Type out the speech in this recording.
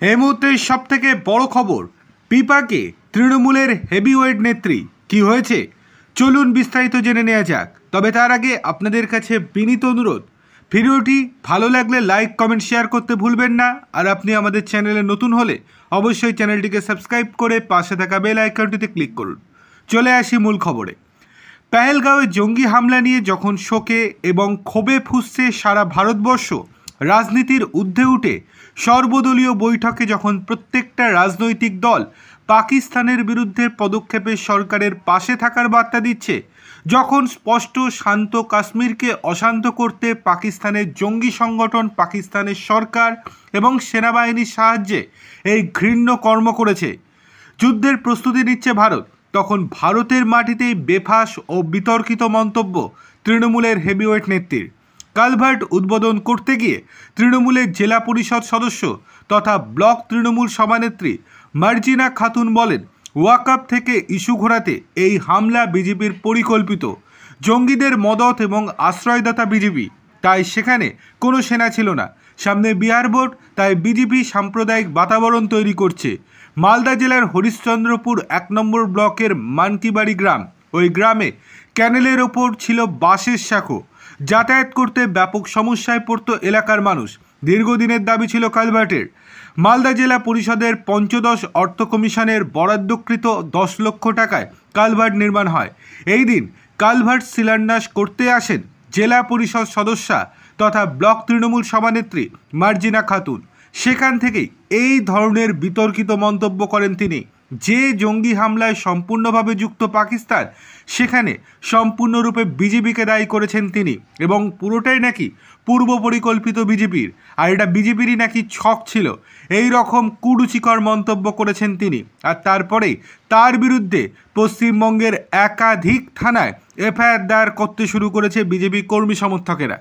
এই মুহূর্তে সব থেকে বড় খবর, পিপাকে তৃণমূলের হেভিওয়েট নেত্রী কি হয়েছে চলুন বিস্তারিত জেনে নেওয়া যাক। তবে তার আগে আপনাদের কাছে বিনীত অনুরোধ, ভিডিওটি ভালো লাগলে লাইক কমেন্ট শেয়ার করতে ভুলবেন না। আর আপনি আমাদের চ্যানেলে নতুন হলে অবশ্যই চ্যানেলটিকে সাবস্ক্রাইব করে পাশে থাকা বেল আইকনটিতে ক্লিক করুন। চলে আসি মূল খবরে। পেহেলগাঁওয়ে জঙ্গি হামলা নিয়ে যখন শোকে এবং ক্ষোভে ফুঁসছে সারা ভারতবর্ষ, রাজনীতির ঊর্ধ্বে উঠে সর্বদলীয় বৈঠকে যখন প্রত্যেকটা রাজনৈতিক দল পাকিস্তানের বিরুদ্ধে পদক্ষেপে সরকারের পাশে থাকার বার্তা দিচ্ছে, যখন স্পষ্ট শান্ত কাশ্মীরকে অশান্ত করতে পাকিস্তানের জঙ্গি সংগঠন পাকিস্তানের সরকার এবং সেনাবাহিনীর সাহায্যে এই ঘৃণ্য কর্ম করেছে, যুদ্ধের প্রস্তুতি নিচ্ছে ভারত, তখন ভারতের মাটিতেই বেফাঁস ও বিতর্কিত মন্তব্য তৃণমূলের হেভিওয়েট নেত্রীর। কালভার্ট উদ্বোধন করতে গিয়ে তৃণমূলের জেলা পরিষদ সদস্য তথা ব্লক তৃণমূল সভানেত্রী মার্জিনা খাতুন বলেন, ওয়াকআপ থেকে ইস্যু ঘোরাতে এই হামলা বিজেপির পরিকল্পিত। জঙ্গিদের মদত এবং আশ্রয়দাতা বিজেপি, তাই সেখানে কোনো সেনা ছিল না। সামনে বিহার ভোট, তাই বিজেপি সাম্প্রদায়িক বাতাবরণ তৈরি করছে। মালদা জেলার হরিশ্চন্দ্রপুর 1 নম্বর ব্লকের মানকিবাড়ি গ্রাম, ওই গ্রামে ক্যানেলের ওপর ছিল বাঁশের সাঁকো। যাতায়াত করতে ব্যাপক সমস্যায় পড়ত এলাকার মানুষ। দীর্ঘদিনের দাবি ছিল কালভার্টের। মালদা জেলা পরিষদের পঞ্চদশ অর্থ কমিশনের বরাদ্দকৃত 10 লক্ষ টাকায় কালভার্ট নির্মাণ হয়। এই দিন কালভার্ট শিলান্যাস করতে আসেন জেলা পরিষদ সদস্যা তথা ব্লক তৃণমূল সভানেত্রী মার্জিনা খাতুন। সেখান থেকেই এই ধরনের বিতর্কিত মন্তব্য করেন তিনি। যে জঙ্গি হামলায় সম্পূর্ণভাবে যুক্ত পাকিস্তান, সেখানে সম্পূর্ণরূপে বিজেপিকে দায়ী করেছেন তিনি, এবং পুরোটাই নাকি পূর্ব পরিকল্পিত বিজেপির, আর এটা বিজেপিরই নাকি ছক ছিল। এই রকম কুরুচিকর মন্তব্য করেছেন তিনি। আর তারপরেই তার বিরুদ্ধে পশ্চিমবঙ্গের একাধিক থানায় এফআইআর দায়ের করতে শুরু করেছে বিজেপি কর্মী সমর্থকেরা।